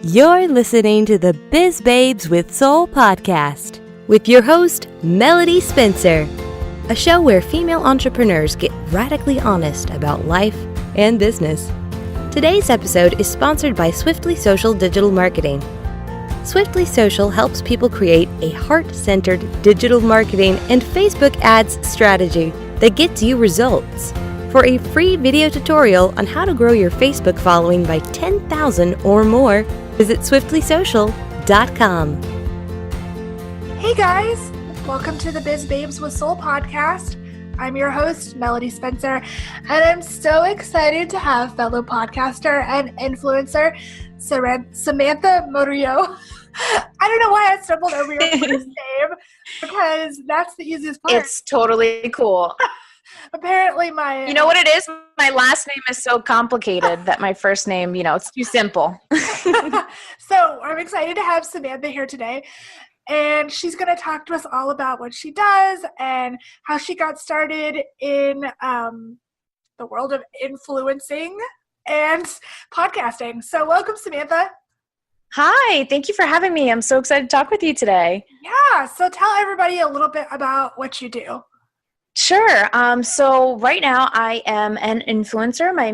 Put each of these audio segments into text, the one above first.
You're listening to the Biz Babes with Soul podcast with your host, Melody Spencer, a show where female entrepreneurs get radically honest about life and business. Today's episode is sponsored by Swiftly Social Digital Marketing. Swiftly Social helps people create a heart-centered digital marketing and Facebook ads strategy that gets you results. For a free video tutorial on how to grow your Facebook following by 10,000 or more, visit swiftlysocial.com. Hey guys, welcome to the Biz Babes with Soul podcast. I'm your host, Melody Spencer, and I'm so excited to have fellow podcaster and influencer, Samantha Murillo. I don't know why I stumbled over your first name, because that's the easiest part. It's totally cool. Apparently You know what it is? My last name is so complicated that my first name, it's too simple. So I'm excited to have Samantha here today. And she's going to talk to us all about what she does and how she got started in the world of influencing and podcasting. So welcome, Samantha. Hi, thank you for having me. I'm so excited to talk with you today. Yeah, so tell everybody a little bit about what you do. Sure. So right now I am an influencer. My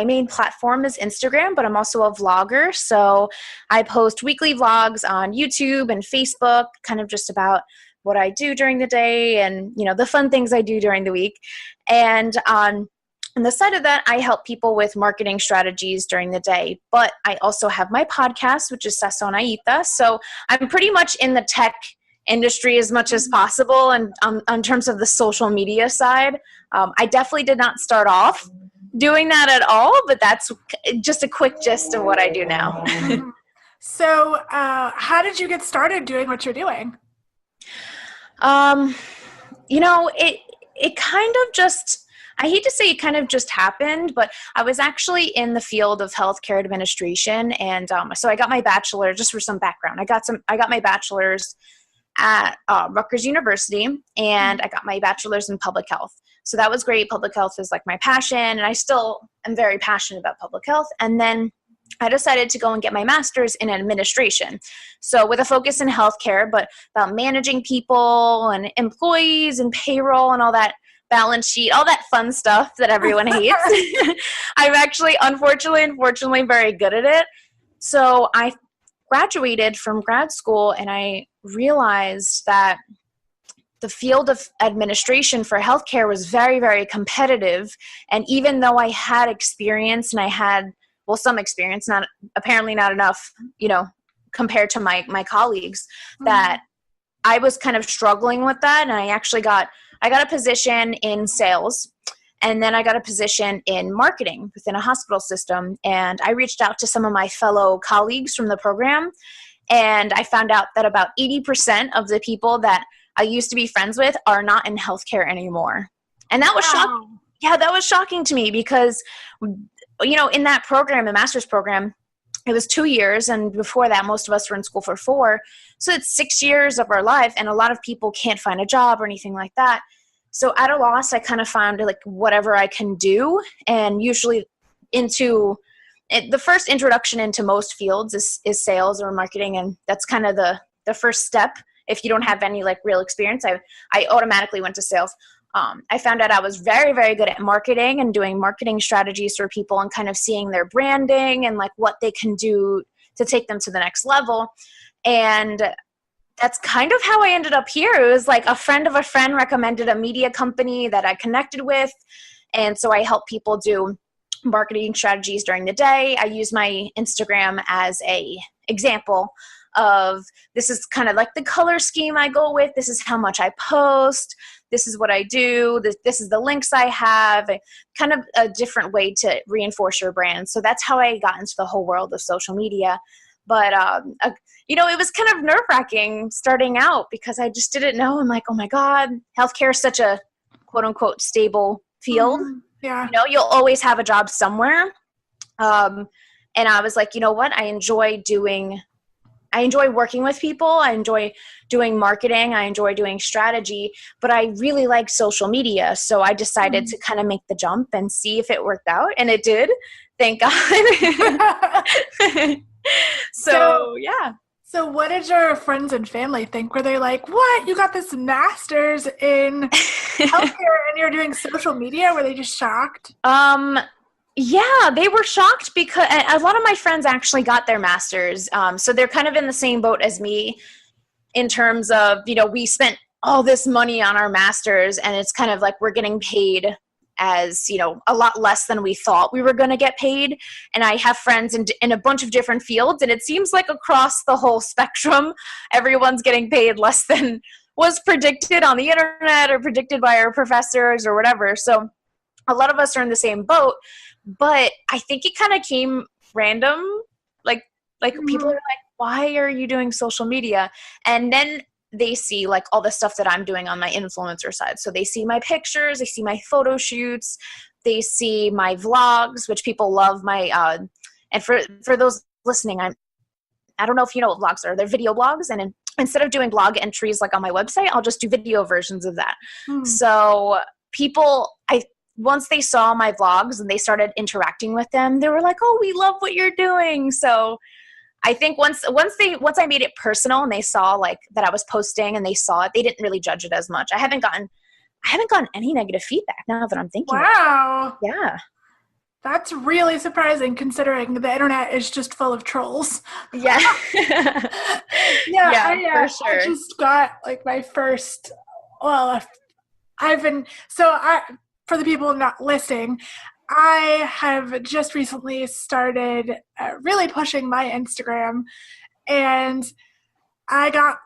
main platform is Instagram, but I'm also a vlogger. So I post weekly vlogs on YouTube and Facebook, kind of just about what I do during the day and, the fun things I do during the week. And on the side of that, I help people with marketing strategies during the day. But I also have my podcast, which is Sazonadita. So I'm pretty much in the tech industry as much as possible. And in terms of the social media side, I definitely did not start off doing that at all, but that's just a quick gist of what I do now. So how did you get started doing what you're doing? It kind of just, I hate to say it kind of just happened, but I was actually in the field of healthcare administration. And so I got my bachelor, just for some background. I got my bachelor's at Rutgers University, and I got my bachelor's in public health. So that was great. Public health is like my passion, and I still am very passionate about public health. And then I decided to go and get my master's in administration. So with a focus in healthcare, but about managing people and employees and payroll and all that balance sheet, all that fun stuff that everyone hates. I'm actually, unfortunately, very good at it. So I graduated from grad school, and I realized that the field of administration for healthcare was very, very competitive. And even though I had experience, and I had, some experience, apparently not enough, compared to my colleagues, that I was kind of struggling with that. And I got a position in sales. And then I got a position in marketing within a hospital system. And I reached out to some of my fellow colleagues from the program. And I found out that about 80% of the people that I used to be friends with are not in healthcare anymore. And that was shocking. Yeah, that was shocking to me because, in that program, the master's program, it was 2 years. And before that, most of us were in school for 4. So it's 6 years of our life. And a lot of people can't find a job or anything like that. So at a loss, I kind of found whatever I can do. And usually the first introduction into most fields is sales or marketing. And that's kind of the first step. If you don't have any real experience, I automatically went to sales. I found out I was very, very good at marketing and doing marketing strategies for people and kind of seeing their branding and what they can do to take them to the next level. And that's kind of how I ended up here. It was a friend of a friend recommended a media company that I connected with. And so I help people do marketing strategies during the day. I use my Instagram as a example of this is kind of the color scheme I go with. This is how much I post. This is what I do. This is the links I have. Kind of a different way to reinforce your brand. So that's how I got into the whole world of social media. But, it was kind of nerve-wracking starting out because I just didn't know. I'm like, oh, my God, healthcare is such a quote-unquote stable field. Yeah. You'll always have a job somewhere. And I was like, you know what? I enjoy working with people. I enjoy doing marketing. I enjoy doing strategy. But I really like social media. So I decided to kind of make the jump and see if it worked out. And it did. Thank God. So yeah. So what did your friends and family think? Were they like, what? You got this master's in healthcare and you're doing social media? Were they just shocked? Yeah, they were shocked because a lot of my friends actually got their masters. So they're kind of in the same boat as me in terms of, we spent all this money on our masters and it's kind of like we're getting paid as, a lot less than we thought we were going to get paid. And I have friends in a bunch of different fields, and it seems like across the whole spectrum, everyone's getting paid less than was predicted on the internet or predicted by our professors or whatever. So a lot of us are in the same boat, but I think it kind of came random. Like people are like, why are you doing social media? And then they see like all the stuff that I'm doing on my influencer side. So they see my pictures, they see my photo shoots, they see my vlogs, which people love my, and for those listening, I don't know if you know what vlogs are. They're video blogs. And instead of doing blog entries like on my website, I'll just do video versions of that. So people, once they saw my vlogs and they started interacting with them, they were like, oh, we love what you're doing. So I think once I made it personal and they saw like that I was posting and they saw it, they didn't really judge it as much. I haven't gotten any negative feedback now that I'm thinking. Wow. Yeah. That's really surprising considering the internet is just full of trolls. Yeah. Yeah, for sure. I just got like my first, for the people not listening, I have just recently started really pushing my Instagram, and I got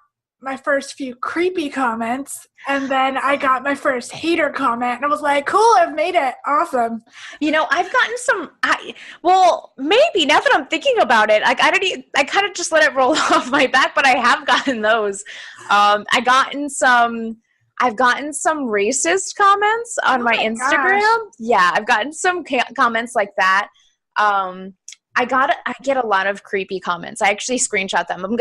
my first few creepy comments, and then I got my first hater comment, and I was like, cool, I've made it. Awesome. I've gotten some, maybe now that I'm thinking about it, I kind of just let it roll off my back, but I have gotten those. I've gotten some racist comments on my Instagram. Gosh. Yeah, I've gotten some comments like that. I get a lot of creepy comments. I actually screenshot them. I'm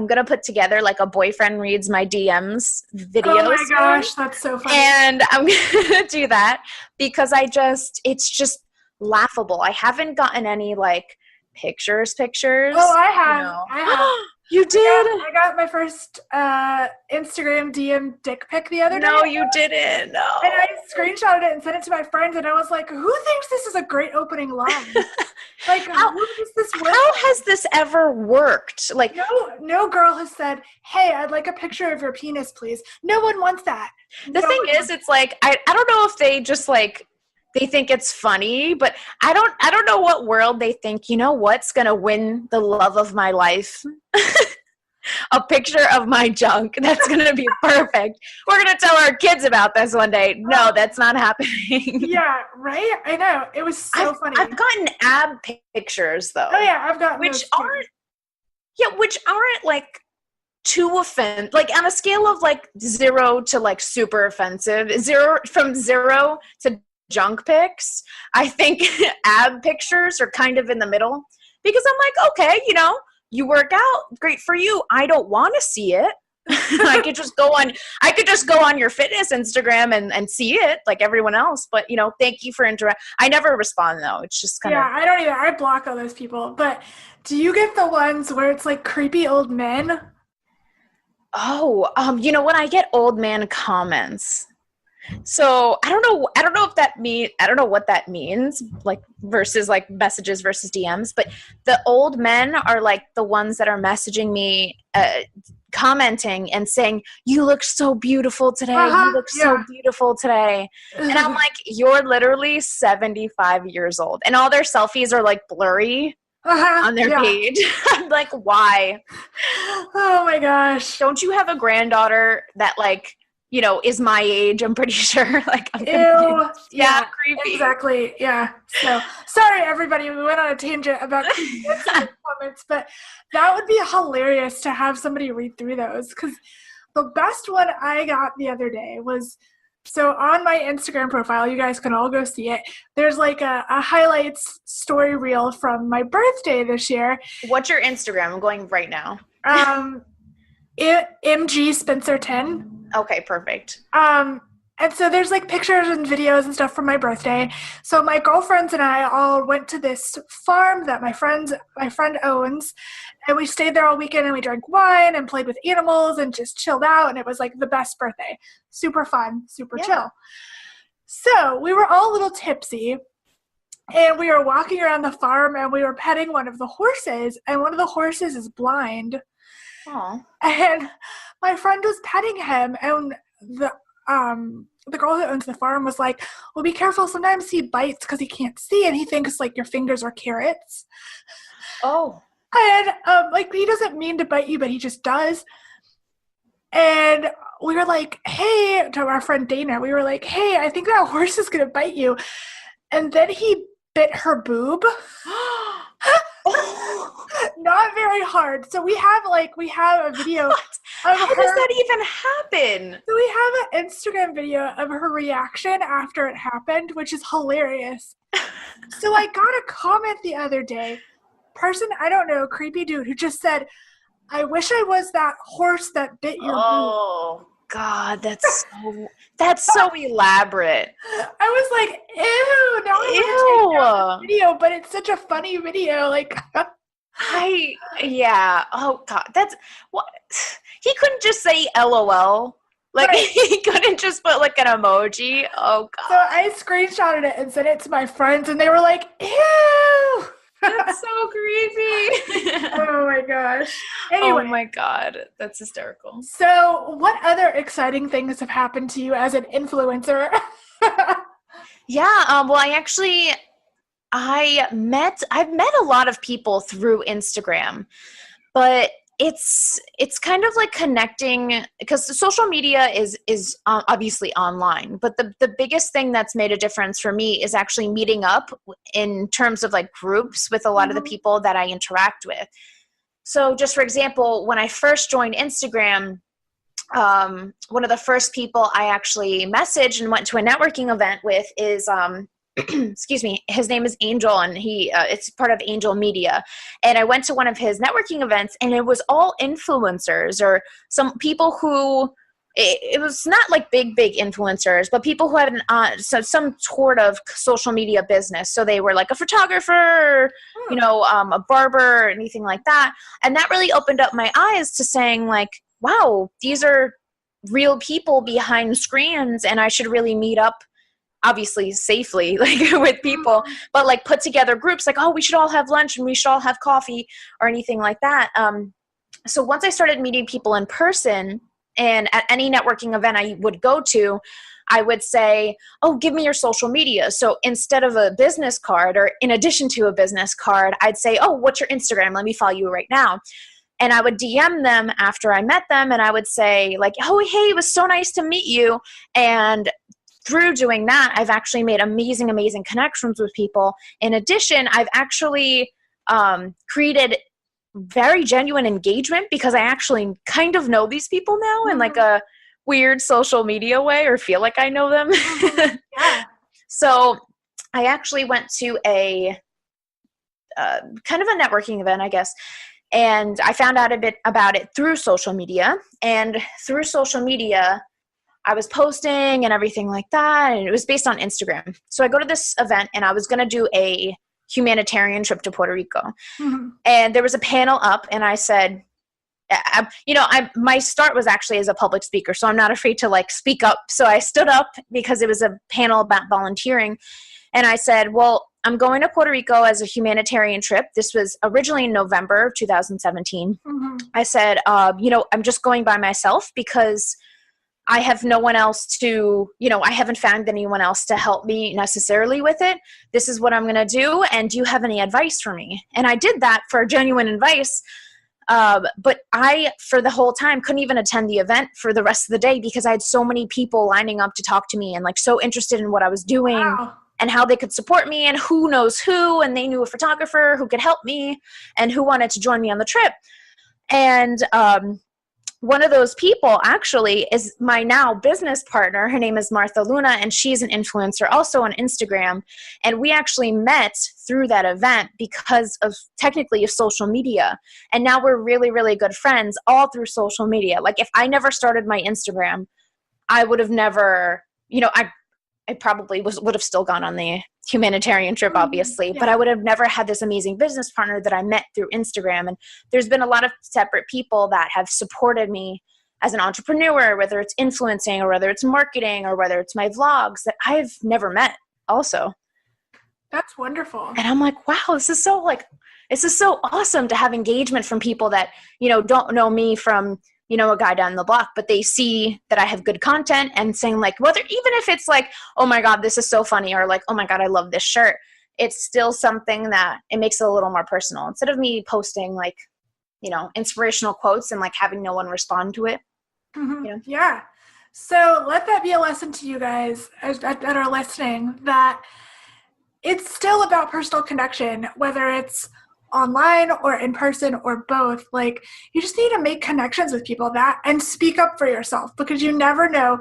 going to put together like a boyfriend reads my DMs video. Oh my gosh, that's so funny. And I'm going to do that because it's just laughable. I haven't gotten any like pictures. Oh, I have. You did? I got my first Instagram DM dick pic the other day. No, you didn't. No. And I screenshotted it and sent it to my friends, and I was like, who thinks this is a great opening line? Like, how does this work? How has this ever worked? Like, no girl has said, hey, I'd like a picture of your penis, please. No one wants that. The thing is, it's like, I don't know if they just like, they think it's funny, but I don't know what world they think, what's going to win the love of my life? A picture of my junk. That's going to be perfect. We're going to tell our kids about this one day. No, that's not happening. Yeah, right? I know. It was so funny. I've gotten ab pictures though. Oh yeah, I've gotten which aren't like too offensive. Like on a scale of like 0 to like super offensive, from 0 to junk pics, I think ab pictures are kind of in the middle because I'm like, okay, you work out, great for you. I don't want to see it. I could just go on your fitness Instagram and see it like everyone else. But thank you for I never respond though. It's just kind of. Yeah, I don't either. I block all those people. But do you get the ones where it's like creepy old men? Oh, when I get old man comments. So I don't know if I don't know what that means, like versus like messages versus DMs, but the old men are like the ones that are messaging me, commenting and saying, you look so beautiful today. You look so beautiful today. And I'm like, you're literally 75 years old. And all their selfies are like blurry on their page. I'm like, why? Oh my gosh. Don't you have a granddaughter that like, is my age? I'm pretty sure. Like, I'm yeah, creepy. Exactly. Yeah. So sorry, everybody. We went on a tangent about creepy comments, but that would be hilarious to have somebody read through those. Because the best one I got the other day was, so on my Instagram profile, you guys can all go see it. There's like a highlights story reel from my birthday this year. What's your Instagram? I'm going right now. MG Spencer 10. Okay, perfect. And And so there's like pictures and videos and stuff from my birthday. So my girlfriends and I all went to this farm that my friend owns, and we stayed there all weekend and we drank wine and played with animals and just chilled out, and it was like the best birthday. Super fun, super chill. So we were all a little tipsy, and we were walking around the farm and we were petting one of the horses, and one of the horses is blind. Aww. And my friend was petting him, and the girl who owns the farm was like, well, be careful. Sometimes he bites because he can't see and he thinks like your fingers are carrots. Oh. And like he doesn't mean to bite you, but he just does. And we were like, hey, to our friend Dana, we were like, hey, I think that horse is going to bite you. And then he bit her boob. Not very hard. So we have a video of How her. does that even happen? So we have an Instagram video of her reaction after it happened, which is hilarious. So I got a comment the other day, person I don't know, creepy dude, who just said, I wish I was that horse that bit your boob. Oh God, that's so elaborate. I was like, ew, now I'm gonna take down the video, but it's such a funny video. Like oh God, that's what he couldn't just say LOL. Like right. He couldn't just put like an emoji. Oh God. So I screenshotted it and sent it to my friends, and they were like, ew. That's so creepy. Oh my gosh. Anyway. Oh my God. That's hysterical. So what other exciting things have happened to you as an influencer? Well, I've met a lot of people through Instagram, but it's kind of like connecting, because the social media is obviously online, but the biggest thing that's made a difference for me is actually meeting up in terms of like groups with a lot of the people that I interact with. So just for example, when I first joined Instagram, one of the first people I actually messaged and went to a networking event with is excuse me, his name is Angel, and it's part of Angel Media. And I went to one of his networking events, and it was all influencers, or some people who, it was not like big influencers, but people who had some sort of social media business. So they were like a photographer, a barber, or anything like that. And that really opened up my eyes to saying like, wow, these are real people behind screens, and I should really meet up, obviously safely, like with people, but like put together groups like, oh, we should all have lunch and we should all have coffee or anything like that. So once I started meeting people in person, and at any networking event I would go to, I would say, oh, give me your social media. So instead of a business card, or in addition to a business card, I'd say, oh, what's your Instagram? Let me follow you right now. And I would DM them after I met them, and I would say like, oh, hey, it was so nice to meet you. And through doing that, I've actually made amazing connections with people. In addition, I've actually created very genuine engagement, because I actually kind of know these people now in like a weird social media way, or feel like I know them. Yeah. So I actually went to a kind of a networking event, I guess. And I found out a bit about it through social media. And through social media, I was posting and everything like that, and it was based on Instagram. So I go to this event, and I was going to do a humanitarian trip to Puerto Rico. And there was a panel up, and I said, my start was actually as a public speaker, so I'm not afraid to like speak up. So I stood up because it was a panel about volunteering. And I said, well, I'm going to Puerto Rico as a humanitarian trip. This was originally in November of 2017. I said, I'm just going by myself because I have no one else to, I haven't found anyone else to help me necessarily with it. This is what I'm going to do. And do you have any advice for me? And I did that for genuine advice. But I, for the whole time, couldn't even attend the event for the rest of the day, because I had so many people lining up to talk to me and like so interested in what I was doing. Wow. And how they could support me, and who knows who, and they knew a photographer who could help me and who wanted to join me on the trip. And one of those people actually is my now business partner. Her name is Martha Luna, and she's an influencer also on Instagram. And we actually met through that event because of technically of social media. And now we're really, really good friends all through social media. Like if I never started my Instagram, I would have never I probably would have still gone on the humanitarian trip, obviously, but I would have never had this amazing business partner that I met through Instagram. And there's been a lot of separate people that have supported me as an entrepreneur, whether it's influencing or whether it's marketing or whether it's my vlogs that I've never met also. That's wonderful. And I'm like, wow, this is so awesome to have engagement from people that, don't know me from, a guy down the block, but they see that I have good content and saying like, whether, even if it's like, oh my God, this is so funny, or like, oh my God, I love this shirt. It's still something that it makes it a little more personal instead of me posting like, inspirational quotes and like having no one respond to it. Mm-hmm. Yeah. So let that be a lesson to you guys that are listening, that it's still about personal connection, whether it's online or in person or both. Like, you just need to make connections with people and speak up for yourself, because you never know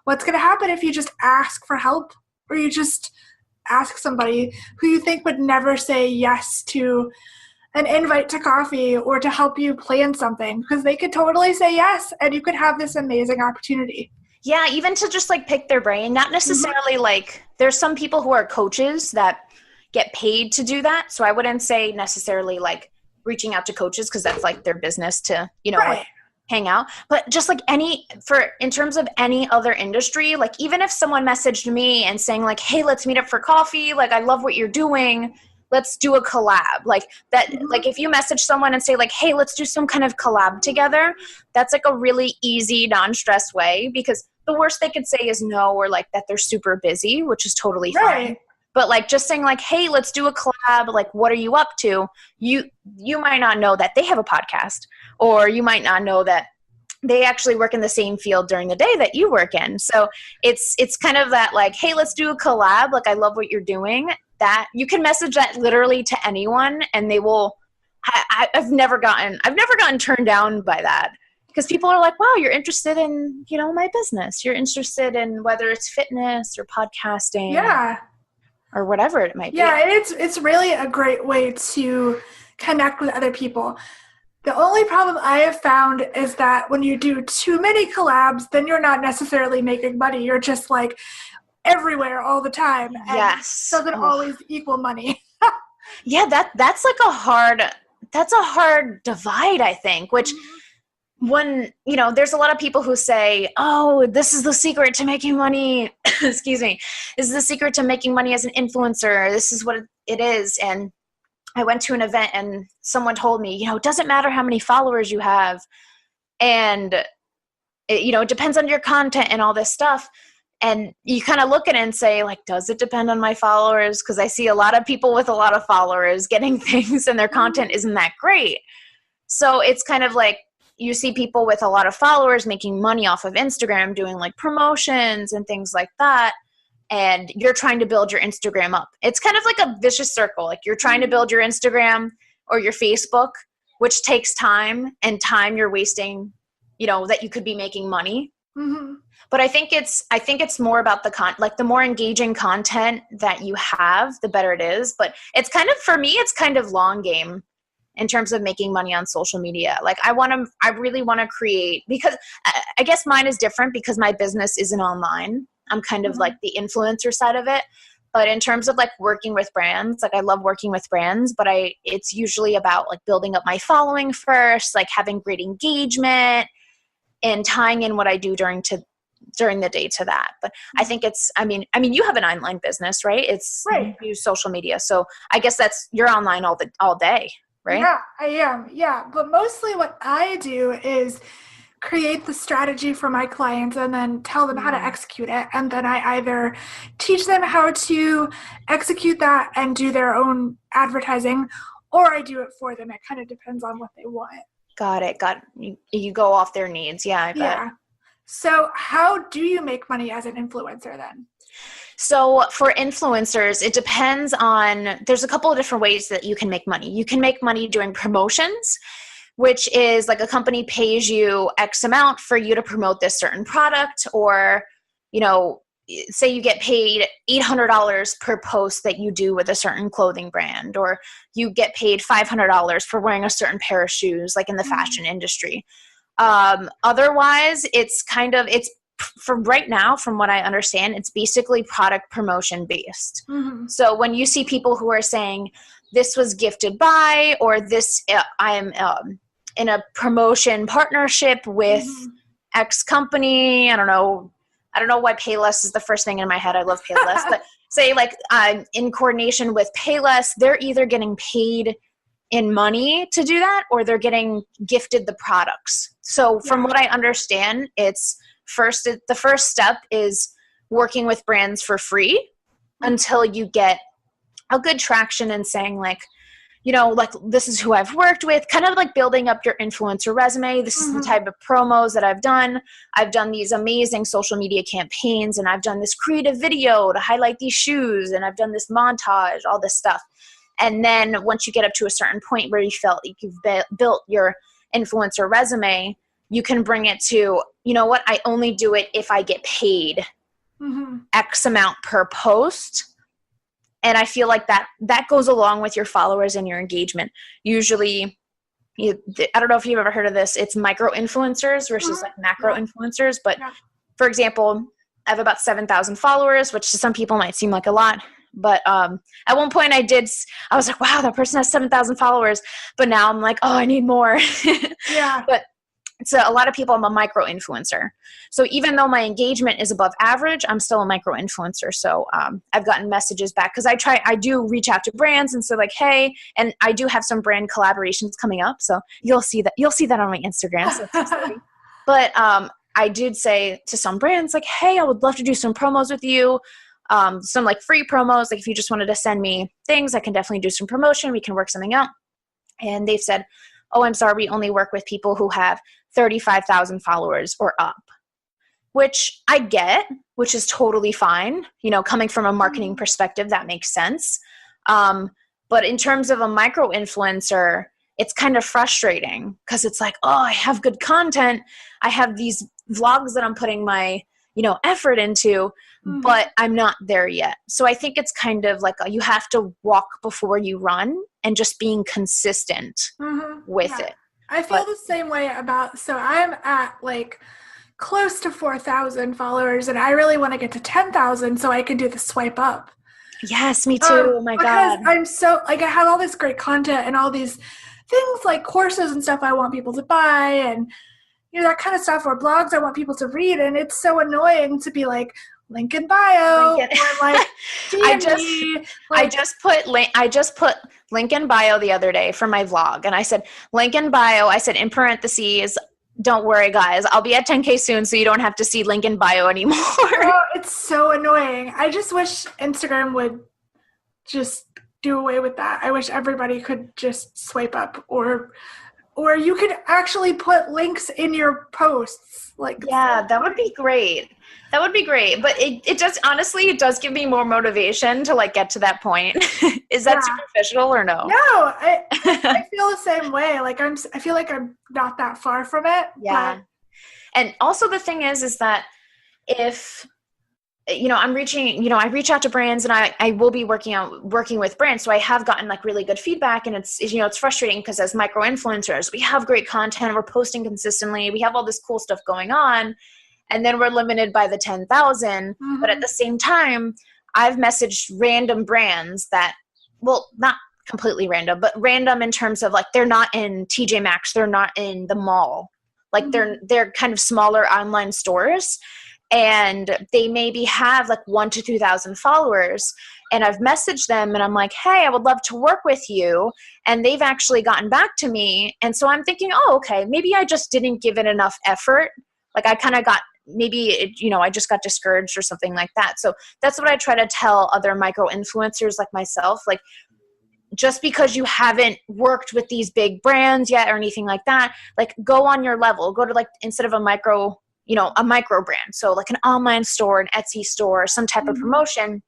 what's going to happen if you just ask for help, or you just ask somebody who you think would never say yes to an invite to coffee or to help you plan something, because they could totally say yes and you could have this amazing opportunity. Yeah, even to just like pick their brain, not necessarily like, there's some people who are coaches that get paid to do that. So I wouldn't say necessarily like reaching out to coaches, because that's like their business to, like hang out. But just like in terms of any other industry, like even if someone messaged me and saying like, hey, let's meet up for coffee. Like, I love what you're doing. Let's do a collab. Like that, like if you message someone and say like, hey, let's do some kind of collab together, that's like a really easy, non-stress way, because the worst they could say is no, or like that they're super busy, which is totally fine. But like just saying like, hey, let's do a collab. Like, what are you up to? You might not know that they have a podcast, or you might not know that they actually work in the same field during the day that you work in. So it's kind of that like, hey, let's do a collab. Like, I love what you're doing. That you can message that literally to anyone, and they will. I've never gotten turned down by that, because people are like, wow, you're interested in, my business. You're interested in whether it's fitness or podcasting. Yeah. Or whatever it might be. Yeah, and it's really a great way to connect with other people. The only problem I have found is that when you do too many collabs, then you're not necessarily making money. You're just like everywhere all the time. And yes. It doesn't always equal money. Yeah, that's a hard divide, I think, which when, there's a lot of people who say, oh, this is the secret to making money. Excuse me. This is the secret to making money as an influencer. This is what it is. And I went to an event and someone told me, it doesn't matter how many followers you have. And it depends on your content and all this stuff. And you kind of look at it and say, like, does it depend on my followers? Because I see a lot of people with a lot of followers getting things and their content isn't that great. So it's kind of like, you see people with a lot of followers making money off of Instagram, doing like promotions and things like that. And you're trying to build your Instagram up. It's kind of like a vicious circle. Like, you're trying to build your Instagram or your Facebook, which takes time, and time you're wasting, that you could be making money. Mm-hmm. But I think it's more about the more engaging content that you have, the better it is. But it's kind of, for me, it's kind of long game in terms of making money on social media. Like, I really want to create, because I guess mine is different because my business isn't online. I'm kind of like the influencer side of it. But in terms of like working with brands, like I love working with brands, but it's usually about like building up my following first, like having great engagement and tying in what I do during the day to that. But I think I mean, you have an online business, right? It's right. You use social media. So I guess you're online all day, right? Yeah, I am. Yeah. But mostly what I do is create the strategy for my clients and then tell them how to execute it. And then I either teach them how to execute that and do their own advertising, or I do it for them. It kind of depends on what they want. Got it. You go off their needs. Yeah, I bet. Yeah. So how do you make money as an influencer then? So for influencers, it depends on, there's a couple of different ways that you can make money. You can make money doing promotions, which is like a company pays you X amount for you to promote this certain product, or, say you get paid $800 per post that you do with a certain clothing brand, or you get paid $500 for wearing a certain pair of shoes, like in the fashion industry. Otherwise, it's from right now, from what I understand, it's basically product promotion based. So when you see people who are saying this was gifted by, or this, I'm in a promotion partnership with X company, I don't know why Payless is the first thing in my head. I love Payless, but say like in coordination with Payless, they're either getting paid in money to do that, or they're getting gifted the products. So from what I understand, the first step is working with brands for free until you get a good traction and saying like, like this is who I've worked with, kind of like building up your influencer resume. This is the type of promos that I've done. I've done these amazing social media campaigns, and I've done this creative video to highlight these shoes, and I've done this montage, all this stuff. And then once you get up to a certain point where you felt like you've built your influencer resume, you can bring it to, you know what, I only do it if I get paid X amount per post. And I feel like that goes along with your followers and your engagement. Usually, I don't know if you've ever heard of this. It's micro influencers versus like macro influencers. But for example, I have about 7,000 followers, which to some people might seem like a lot. But at one point I was like, wow, that person has 7,000 followers. But now I'm like, oh, I need more. But so a lot of people, I'm a micro influencer. So even though my engagement is above average, I'm still a micro influencer. So I've gotten messages back because I do reach out to brands and say like, hey, and I do have some brand collaborations coming up. So you'll see that on my Instagram. So it's exciting. But I did say to some brands like, hey, I would love to do some promos with you. Some like free promos. Like if you just wanted to send me things, I can definitely do some promotion. We can work something out. And they've said, oh, I'm sorry, we only work with people who have 35,000 followers or up, which I get, which is totally fine. Coming from a marketing perspective, that makes sense. But in terms of a micro influencer, it's kind of frustrating because it's like, oh, I have good content. I have these vlogs that I'm putting my, effort into, but I'm not there yet. So I think it's kind of like you have to walk before you run and just being consistent with it. I feel the same way so I'm at like close to 4,000 followers, and I really want to get to 10,000 so I can do the swipe up. Yes, me too. Oh my God. Because I'm so like, I have all this great content and all these things like courses and stuff I want people to buy, and that kind of stuff, or blogs I want people to read. And it's so annoying to be like, link in bio, or like DM. I just put link in bio the other day for my vlog, and I said link in bio. I said in parentheses, don't worry guys, I'll be at 10K soon, so you don't have to see link in bio anymore. Oh, it's so annoying. I just wish Instagram would just do away with that. I wish everybody could just swipe up, or you could actually put links in your posts. Like, yeah, that would be great. That would be great. But it does, honestly, it does give me more motivation to like get to that point. Is that superficial or no? No, I feel the same way. Like I feel like I'm not that far from it. Yeah. But. And also the thing is that if, I reach out to brands, and I will be working with brands. So I have gotten like really good feedback, and it's frustrating because as micro influencers, we have great content. We're posting consistently. We have all this cool stuff going on, and then we're limited by the 10,000. But at the same time, I've messaged random brands that, well, not completely random, but random in terms of like, they're not in TJ Maxx. They're not in the mall. Like they're kind of smaller online stores. And they maybe have like 1,000 to 2,000 followers. And I've messaged them and I'm like, hey, I would love to work with you. And they've actually gotten back to me. And so I'm thinking, oh, okay, maybe I just didn't give it enough effort. Like I kind of got, I just got discouraged or something like that. So that's what I try to tell other micro influencers like myself. Like, just because you haven't worked with these big brands yet or anything like that, like go on your level. Go to like, instead of a micro brand. So like an online store, an Etsy store, some type of promotion,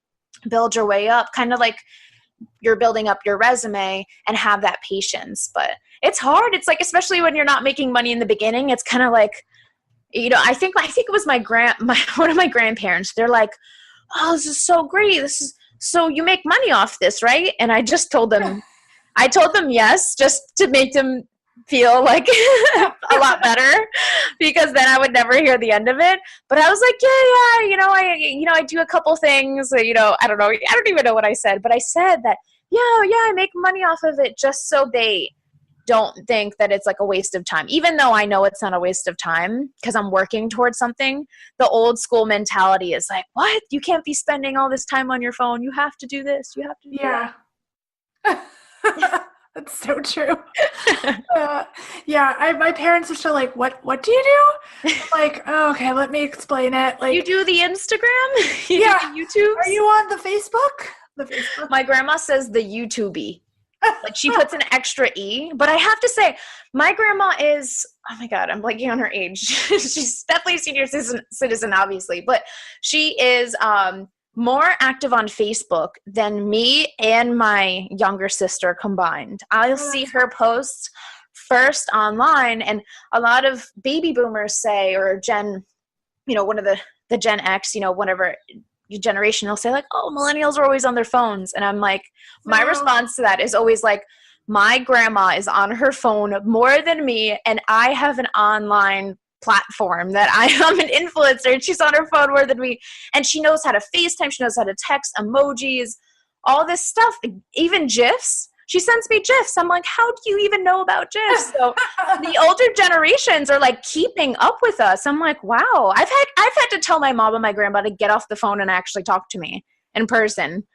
build your way up, kind of like you're building up your resume, and have that patience. But it's hard. It's like, especially when you're not making money in the beginning, it's kind of like, I think it was one of my grandparents. They're like, oh, this is so great. So you make money off this, right? And I just told them, yes, just to make them feel like a lot better, because then I would never hear the end of it. But I was like, I do a couple things, I don't even know what I said, but I said that, I make money off of it, just so they don't think that it's like a waste of time, even though I know it's not a waste of time because I'm working towards something. The old school mentality is like, what? You can't be spending all this time on your phone. You have to do this. You have to do that. That's so true. My parents are still like, what do you do? I'm like, oh, okay, let me explain it. Like, you do the Instagram? You do the YouTube? Are you on the Facebook? The Facebook? My grandma says the YouTube-y. Like, she puts an extra E. But I have to say, my grandma is, oh my God, I'm blanking on her age. She's definitely a senior citizen, obviously. But she is more active on Facebook than me and my younger sister combined. I'll see her posts first online. And a lot of baby boomers say, or Gen, one of the Gen X, whatever generation, they'll say like, oh, millennials are always on their phones. And I'm like, my response to that is always like, my grandma is on her phone more than me, and I have an online platform that I am an influencer, and she's on her phone more than me, and she knows how to FaceTime, she knows how to text, emojis, all this stuff, even GIFs. She sends me GIFs. I'm like, how do you even know about GIFs? So the older generations are like keeping up with us. I'm like, wow. I've had to tell my mom and my grandma to get off the phone and actually talk to me in person.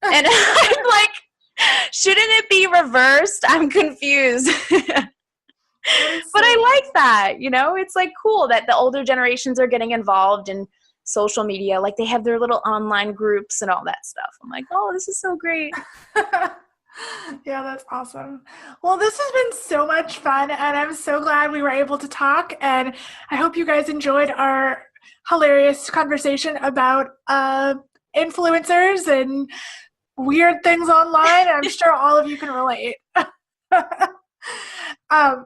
And I'm like, shouldn't it be reversed? I'm confused. But I like that. It's like cool that the older generations are getting involved in social media. Like, they have their little online groups and all that stuff. I'm like, oh, this is so great. Yeah, that's awesome. Well, this has been so much fun, and I'm so glad we were able to talk, and I hope you guys enjoyed our hilarious conversation about influencers and weird things online. I'm sure all of you can relate.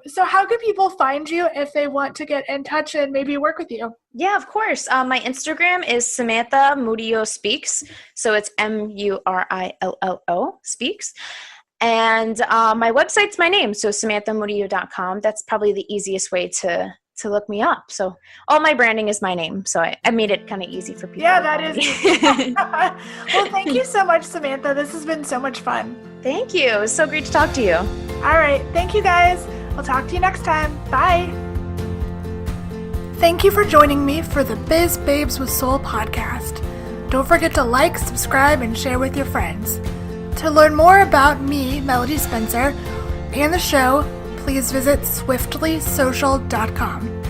So how can people find you if they want to get in touch and maybe work with you? Yeah, of course. My Instagram is Samantha Murillo Speaks. So it's Murillo Speaks. And my website's my name, so samanthamurillo.com. That's probably the easiest way to look me up. So all my branding is my name. So I made it kind of easy for people. Yeah, that is easy. Well, thank you so much, Samantha. This has been so much fun. Thank you. It was so great to talk to you. All right. Thank you, guys. We'll talk to you next time. Bye. Thank you for joining me for the Biz Babes with Soul podcast. Don't forget to like, subscribe, and share with your friends. To learn more about me, Melody Spencer, and the show, please visit swiftlysocial.com.